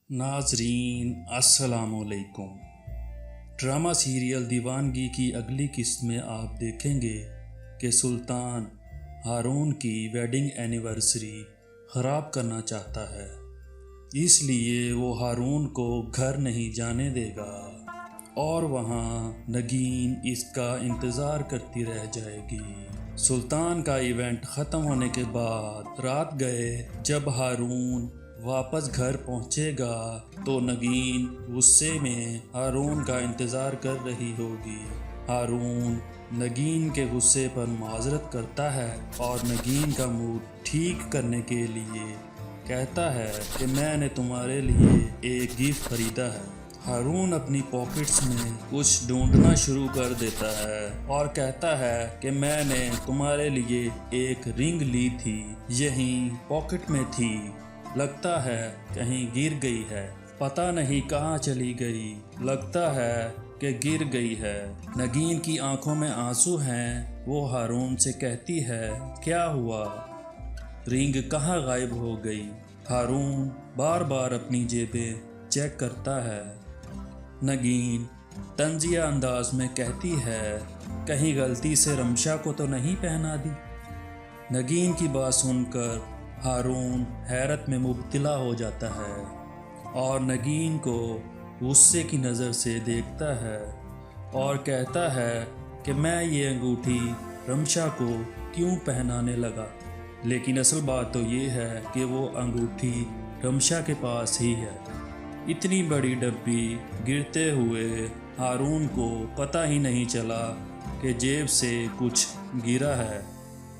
नाजरीन अस्सलाम वालेकुम। ड्रामा सीरियल दीवानगी की अगली किस्त में आप देखेंगे कि सुल्तान हारून की वेडिंग एनिवर्सरी ख़राब करना चाहता है, इसलिए वो हारून को घर नहीं जाने देगा और वहाँ नगीन इसका इंतज़ार करती रह जाएगी। सुल्तान का इवेंट ख़त्म होने के बाद रात गए जब हारून वापस घर पहुंचेगा तो नगीन गुस्से में हारून का इंतज़ार कर रही होगी। हारून नगीन के गुस्से पर माजरत करता है और नगीन का मूड ठीक करने के लिए कहता है कि मैंने तुम्हारे लिए एक गिफ्ट खरीदा है। हारून अपनी पॉकेट्स में कुछ ढूंढना शुरू कर देता है और कहता है कि मैंने तुम्हारे लिए एक रिंग ली थी, यहीं पॉकेट में थी, लगता है कहीं गिर गई है, पता नहीं कहाँ चली गई, लगता है कि गिर गई है। नगीन की आंखों में आंसू हैं। वो हारून से कहती है क्या हुआ, रिंग कहाँ गायब हो गई। हारून बार बार अपनी जेबें चेक करता है। नगीन तंजिया अंदाज में कहती है कहीं गलती से रमशा को तो नहीं पहना दी। नगीन की बात सुनकर हारून हैरत में मुब्तला हो जाता है और नगीन को गुस्से की नज़र से देखता है और कहता है कि मैं ये अंगूठी रमशा को क्यों पहनाने लगा। लेकिन असल बात तो ये है कि वो अंगूठी रमशा के पास ही है। इतनी बड़ी डब्बी गिरते हुए हारून को पता ही नहीं चला कि जेब से कुछ गिरा है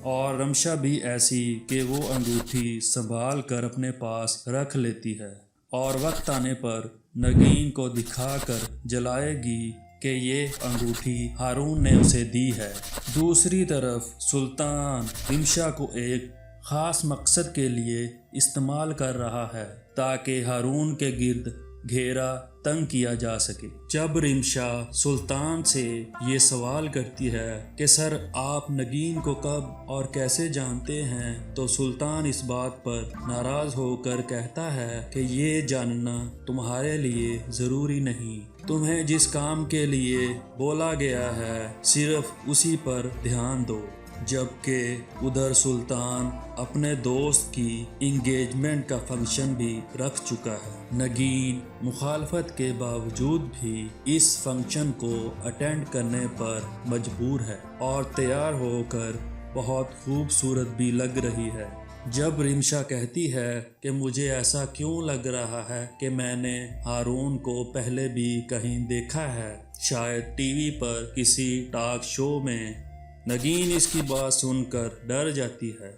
और रमशा भी ऐसी कि वो अंगूठी संभाल कर अपने पास रख लेती है और वक्त आने पर नगीन को दिखाकर जलाएगी कि ये अंगूठी हारून ने उसे दी है। दूसरी तरफ सुल्तान रिमशा को एक ख़ास मकसद के लिए इस्तेमाल कर रहा है ताकि हारून के गिर्द घेरा तंग किया जा सके। जब रिमशा सुल्तान से ये सवाल करती है कि सर आप नगीन को कब और कैसे जानते हैं, तो सुल्तान इस बात पर नाराज़ होकर कहता है कि ये जानना तुम्हारे लिए ज़रूरी नहीं, तुम्हें जिस काम के लिए बोला गया है सिर्फ उसी पर ध्यान दो। जबकि उधर सुल्तान अपने दोस्त की इंगेजमेंट का फंक्शन भी रख चुका है। नगीन मुखालफत के बावजूद भी इस फंक्शन को अटेंड करने पर मजबूर है और तैयार होकर बहुत खूबसूरत भी लग रही है। जब रिमशा कहती है कि मुझे ऐसा क्यों लग रहा है कि मैंने हारून को पहले भी कहीं देखा है, शायद टीवी पर किसी टॉक शो में, नगीन इसकी बात सुनकर डर जाती है।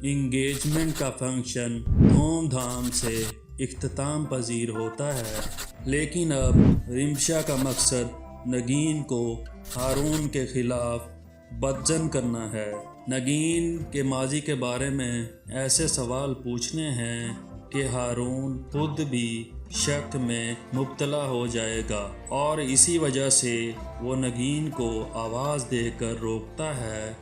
इंगेजमेंट का फंक्शन धूमधाम से इख्तिताम पजीर होता है, लेकिन अब रिमशा का मकसद नगीन को हारून के खिलाफ बदजन करना है। नगीन के माजी के बारे में ऐसे सवाल पूछने हैं कि हारून खुद भी शक में मुब्तला हो जाएगा और इसी वजह से वो नगीन को आवाज़ देकर रोकता है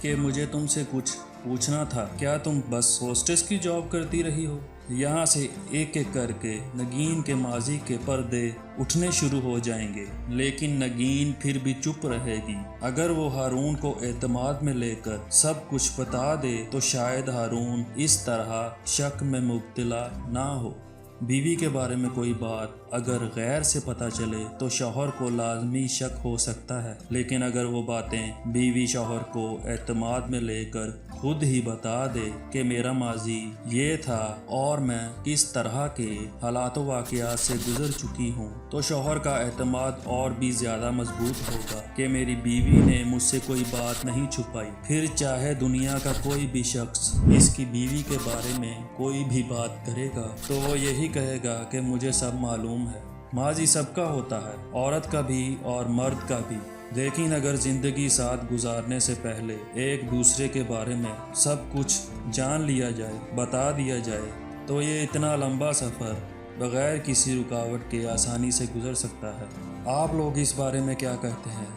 कि मुझे तुमसे कुछ पूछना था, क्या तुम बस होस्टेस की जॉब करती रही हो। यहाँ से एक एक करके नगीन के माजी के पर्दे उठने शुरू हो जाएंगे, लेकिन नगीन फिर भी चुप रहेगी। अगर वो हारून को एतमाद में लेकर सब कुछ बता दे तो शायद हारून इस तरह शक में मुब्तला ना हो। बीवी के बारे में कोई बात अगर गैर से पता चले तो शौहर को लाजमी शक हो सकता है, लेकिन अगर वो बातें बीवी शौहर को एतमाद में लेकर खुद ही बता दे कि मेरा माजी ये था और मैं किस तरह के हालातों वाक़यात से गुजर चुकी हूँ, तो शौहर का एतमाद और भी ज़्यादा मजबूत होगा कि मेरी बीवी ने मुझसे कोई बात नहीं छुपाई। फिर चाहे दुनिया का कोई भी शख्स इसकी बीवी के बारे में कोई भी बात करेगा तो वो यही कहेगा कि मुझे सब मालूम है। माजी सबका होता है, औरत का भी और मर्द का भी, लेकिन अगर ज़िंदगी साथ गुजारने से पहले एक दूसरे के बारे में सब कुछ जान लिया जाए, बता दिया जाए, तो ये इतना लंबा सफ़र बग़ैर किसी रुकावट के आसानी से गुजर सकता है। आप लोग इस बारे में क्या कहते हैं,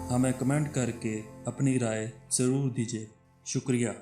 हमें कमेंट करके अपनी राय ज़रूर दीजिए। शुक्रिया।